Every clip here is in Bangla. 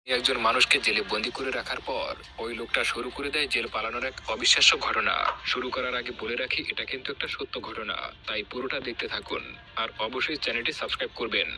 একজন মানুষকে জেলে বন্দি করে রাখার পর ওই লোকটা শুরু করে দেয় জেল পালানোর এক অবিশ্বাস্য ঘটনা। শুরু করার আগে বলে রাখি, এটা কিন্তু একটা সত্য ঘটনা, তাই পুরোটা দেখতে থাকুন। আর অবশ্যই চ্যানেলটি সাবস্ক্রাইব করবেন।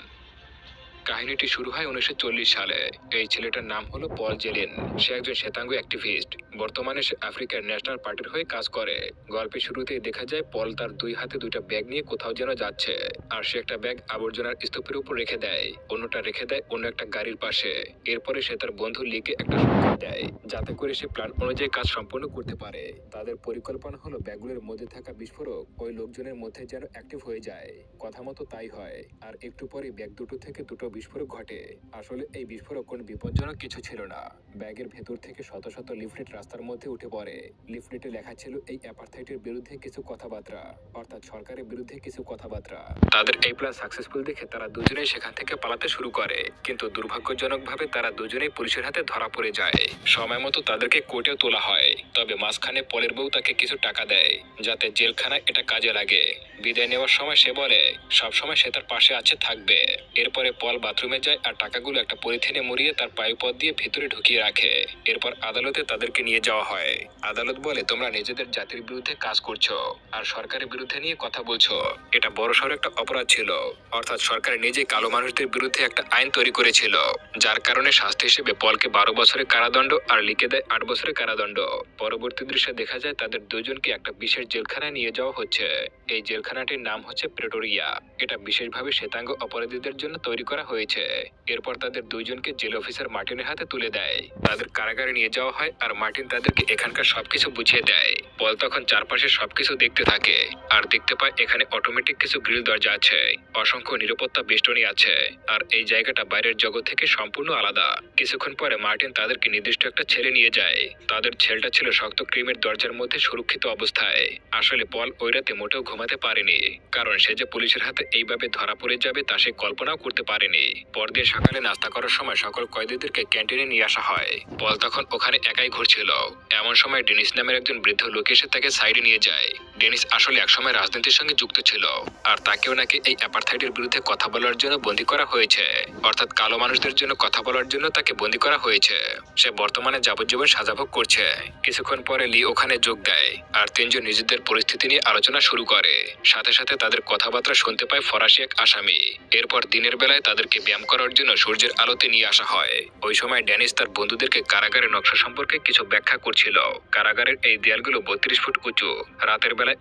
কাহিনীটি শুরু হয় 1940 সালে। এই ছেলেটার নাম হলো পল জেলেন। সে একজন শ্বেতাঙ্গ অ্যাক্টিভিস্ট। বর্তমানে সে আফ্রিকার ন্যাশনাল পার্টির হয়ে কাজ করে। গল্পের শুরুতেই দেখা যায় পল তার দুই হাতে দুইটা ব্যাগ নিয়ে কোথাও যেন যাচ্ছে। আর সে একটা ব্যাগ আবর্জনার স্তূপের উপর রেখে দেয়, অন্যটা রেখে দেয় অন্য একটা গাড়ির পাশে। এরপরে সে তার বন্ধু লিকে একটা সংকেত দেয়, যাতে করে সে প্ল্যান অনুযায়ী কাজ সম্পন্ন করতে পারে। তাদের পরিকল্পনা হলো ব্যাগগুলোর মধ্যে থাকা বিস্ফোরক ওই লোকজনের মধ্যে যেন অ্যাক্টিভ হয়ে যায়। কথা মতো তাই হয়। আর একটু পরে ব্যাগ দুটো থেকে দুটো বিস্ফোরক ঘটে। আসলে এই বিস্ফোরক কোনো বিপজ্জনক কিছু ছিল না। ব্যাগের ভেতর থেকে শত শত লিফলেট রাস্তার মধ্যে উঠে পড়ে। লিফলেটে লেখা ছিল এই অ্যাপারথাইটের বিরুদ্ধে কিছু কথাবার্তা, অর্থাৎ সরকারের বিরুদ্ধে কিছু কথাবার্তা। তাদের এই প্ল্যান সাকসেসফুল দেখে তারা দুজনেই সেখান থেকে পালাতে শুরু করে, কিন্তু দুর্ভাগ্যজনকভাবে তারা দুজনেই পুলিশের হাতে ধরা পড়ে যায়। সময় মতো তাদেরকে কোর্টেও তোলা হয়, তবে মাঝখানে পলের বউ তাকে কিছু টাকা দেয়, যাতে জেলখানায় এটা কাজে লাগে। বিদায় নেওয়ার সময় সে বলে সবসময় সে তার পাশে আছে থাকবে। এরপরে পল বাথরুমে যায় আর টাকাগুলো একটা পলিথিনে মুড়িয়ে তার পায়ুপথ দিয়ে ভেতরে ঢুকিয়ে রাখে। এরপর আদালতে তাদেরকে নিয়ে যাওয়া হয়। আদালত বলে, তোমরা নিজেদের জাতির বিরুদ্ধে কাজ করছো আর সরকারের বিরুদ্ধে নিয়ে কথা বলছো। এটা বড়সড় একটা অপরাধ ছিল। অর্থাৎ সরকার নিজেই কালো মানুষদের বিরুদ্ধে একটা আইন তৈরি করেছিল, যার কারণে শাস্তি হিসেবে পলকে 12 বছরের কারাদণ্ড আর লিকে দেয় 8 বছরের কারাদণ্ড। পরবর্তী দৃশ্যে দেখা যায় তাদের দুজনকে একটা বিশেষ জেলখানায় নিয়ে যাওয়া হচ্ছে। এই জেলখানাটির নাম হচ্ছে প্রেটোরিয়া। এটা বিশেষভাবে শ্বেতাঙ্গ অপরাধীদের জন্য তৈরি করা হয়েছে। এরপর তাদের দুইজনকে জেল অফিসার মার্টিনের হাতে তুলে দেয়। তাদের কারাগারে নিয়ে যাওয়া হয় আর মার্টিন তাদেরকে এখানকার সবকিছু বুঝিয়ে দেয়। পল তখন চারপাশে সবকিছু দেখতে থাকে আর দেখতে পায় এখানে অটোমেটিক কিছু গ্রিল দরজা আছে, অসংখ্য নিরাপত্তা বেষ্টনী আছে। আর এই জায়গাটা বাইরের জগৎ থেকে সম্পূর্ণ আলাদা। কিছুক্ষণ পরে মার্টিন তাদেরকে নির্দিষ্ট একটা ছেলে নিয়ে যায়। তাদের ছেলেটা ছিল শক্ত ক্রিমের দরজার মধ্যে সুরক্ষিত অবস্থায়। আসলে পল ওই রাতে মোটেও ঘুমাতে পারেনি, কারণ সে যে পুলিশের হাতে এইভাবে ধরা পড়ে যাবে তা সে কল্পনাও করতে পারেনি। পরদিন সকালে নাস্তা করার সময় সকল কয়েদিদেরকে ক্যান্টিনে নিয়ে আসা হয়। পল তখন ওখানে একাই ঘুরছিল। এমন সময় ডেনিস নামের একজন বৃদ্ধ লোক এসে তাকে সাইডে নিয়ে যায়। ডেনিস আসলে একসময় রাজনীতির সঙ্গে যুক্ত ছিল, আর তাকেও নাকি এই অ্যাপারথাইডের বিরুদ্ধে কথা বলার জন্য বন্দী করা হয়েছে। অর্থাৎ কালো মানুষদের জন্য কথা বলার জন্য তাকে বন্দী করা হয়েছে। সে বর্তমানে যাবজ্জীবন সাজা ভোগ করছে। কিছুক্ষণ পরে লি ওখানে যোগ দেয় আর তিনজন নিজেদের পরিস্থিতি নিয়ে আলোচনা শুরু করে। সাথে সাথে তাদের কথাবার্তা শুনতে পায় ফরাসি এক আসামি। এরপর দিনের বেলায় তাদেরকে ব্যায়াম করার জন্য সূর্যের আলোতে নিয়ে আসা হয়। ওই সময় ড্যানিস তার বন্ধুদেরকে কারাগারের নকশা সম্পর্কে কিছু ব্যাখ্যা করছিল। কারাগারের এই দেয়ালগুলো 32 ফুট উঁচু। রাতের বেলায়